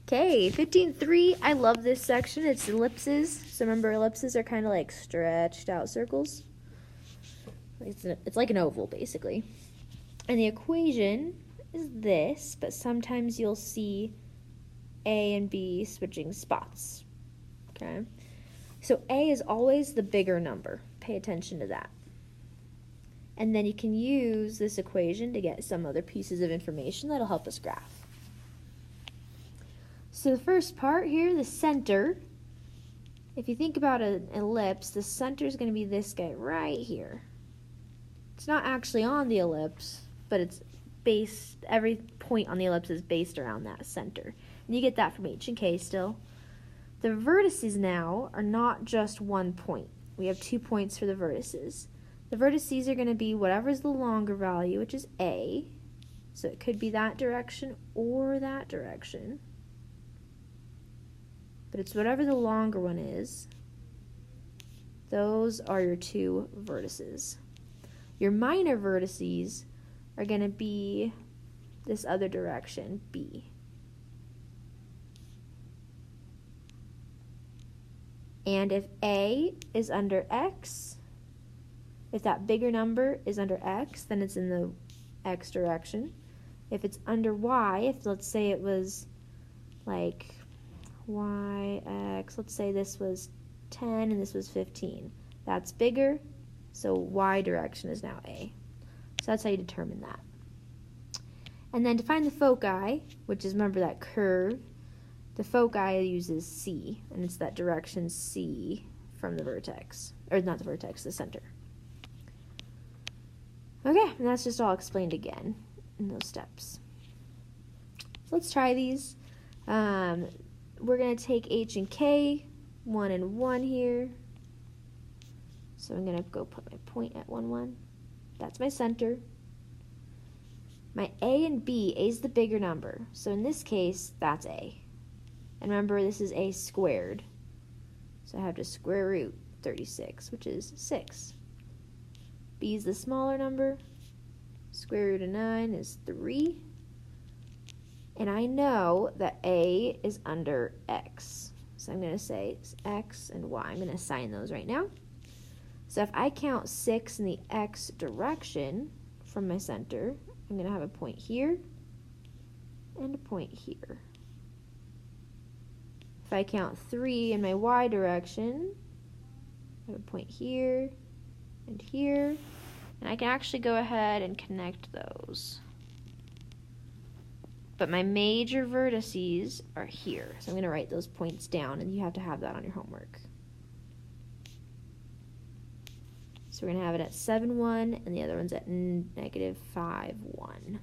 Okay, 15.3. I love this section. It's ellipses. So remember, ellipses are kind of like stretched out circles. It's like an oval, basically. And the equation is this, but sometimes you'll see A and B switching spots. Okay? So A is always the bigger number. Pay attention to that. And then you can use this equation to get some other pieces of information that'll help us graph. So the first part here, the center. If you think about an ellipse, the center is going to be this guy right here. It's not actually on the ellipse, but it's based, every point on the ellipse is based around that center. And you get that from H and K still. The vertices now are not just one point. We have 2 points for the vertices. The vertices are going to be whatever's the longer value, which is A. So it could be that direction or that direction. But it's whatever the longer one is. Those are your 2 vertices. Your minor vertices are going to be this other direction, B. And if A is under X, if that bigger number is under X, then it's in the X direction. If it's under Y, if let's say it was like Y, X, let's say this was 10 and this was 15. That's bigger, so Y direction is now A. So that's how you determine that. And then to find the foci, which is, remember that curve, the foci uses C, and it's that direction C from the vertex. Or not the vertex, the center. Okay, and that's just all explained again in those steps. So let's try these. We're going to take H and K, 1 and 1 here. So I'm going to go put my point at 1, 1. That's my center. My A and B, A is the bigger number. So in this case, that's A. And remember, this is A squared. So I have to square root 36, which is 6. B is the smaller number. Square root of 9 is 3. And I know that A is under X. So I'm going to say X and Y. I'm going to assign those right now. So if I count 6 in the X direction from my center, I'm going to have a point here and a point here. If I count 3 in my Y direction, I have a point here and here. And I can actually go ahead and connect those. But my major vertices are here. So I'm going to write those points down, and you have to have that on your homework. So we're going to have it at 7, 1, and the other one's at negative 5, 1.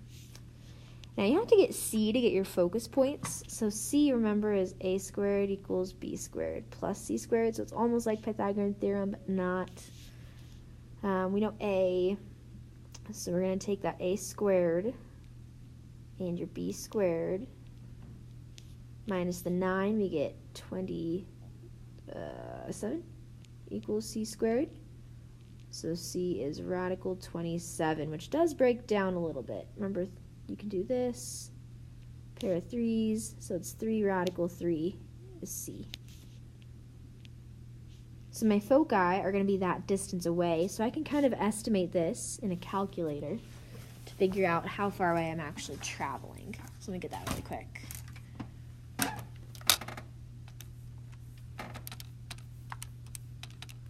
Now you have to get C to get your focus points. So C, remember, is A squared equals B squared plus C squared. So it's almost like Pythagorean theorem, but not. We know A, so we're going to take that A squared and your B squared minus the 9, we get 27 equals C squared. So C is radical 27, which does break down a little bit. Remember, you can do this, pair of 3's, so it's 3 radical 3 is C. So my foci are going to be that distance away, so I can kind of estimate this in a calculator to figure out how far away I'm actually traveling. So let me get that really quick.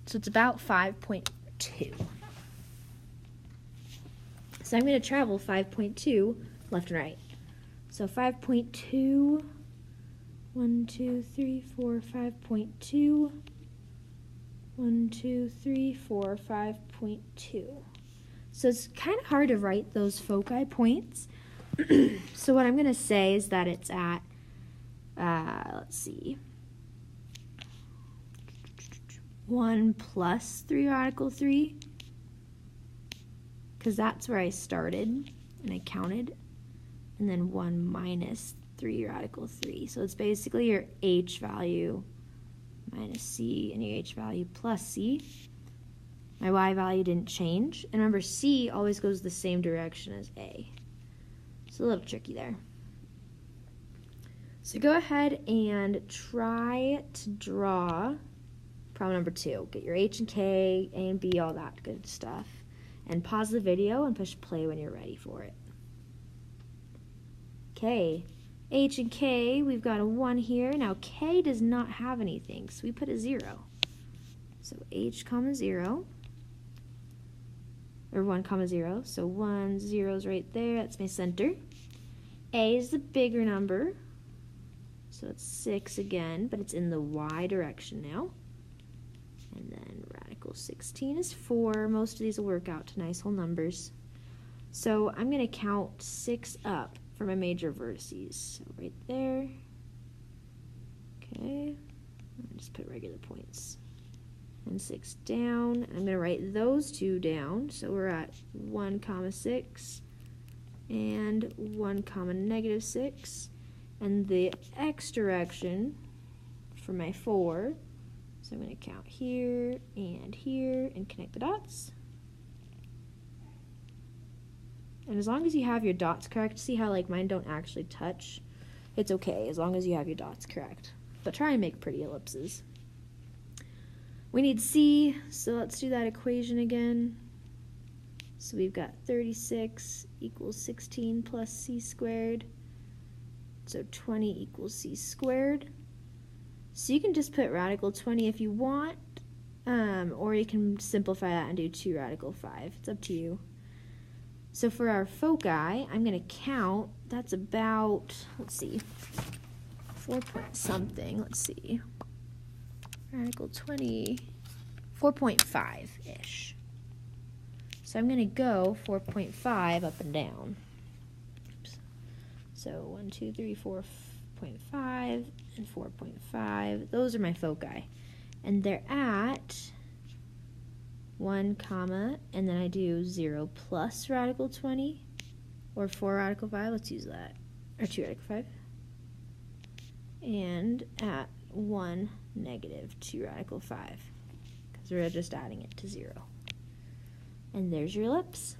So it's about 5.2. So I'm going to travel 5.2 left and right. So 5.2, 1, 2, 3, 4, 5.2, 1, 2, 3, 4, 5.2. So it's kind of hard to write those foci points. So what I'm going to say is that it's at, let's see, 1 plus 3 radical 3, because that's where I started and I counted, and then 1 minus 3 radical 3. So it's basically your H value minus C and your H value plus C. My Y value didn't change. And remember, C always goes the same direction as A. It's a little tricky there. So go ahead and try to draw problem number 2. Get your H and K, A and B, all that good stuff. And pause the video and push play when you're ready for it. Okay, H and K, we've got a 1 here. Now K does not have anything, so we put a 0. So H comma 0, or 1 comma 0. So 1, 0 is right there, that's my center. A is the bigger number, so it's 6 again, but it's in the y direction now. And then radical 16 is 4. Most of these will work out to nice whole numbers. So I'm going to count 6 up for my major vertices. So right there. Okay. I'll just put regular points. And 6 down. I'm going to write those 2 down. So we're at 1 comma 6 and 1 comma negative 6. And the x direction for my 4. So I'm going to count here and connect the dots. And as long as you have your dots correct, see how like mine don't actually touch? It's okay as long as you have your dots correct. But try and make pretty ellipses. We need C, so let's do that equation again. So we've got 36 equals 16 plus C squared. So 20 equals C squared. So you can just put radical 20 if you want, or you can simplify that and do 2 radical 5. It's up to you. So for our foci, I'm going to count. That's about, let's see, 4 point something. Let's see. Radical 20, 4.5-ish. So I'm going to go 4.5 up and down. Oops. So 1, 2, 3, 4.5 and 4.5. Those are my foci. And they're at 1 comma, and then I do 0 plus radical 20, or 4 radical 5, let's use that, or 2 radical 5, and at 1 negative 2 radical 5, because we're just adding it to 0. And there's your ellipse.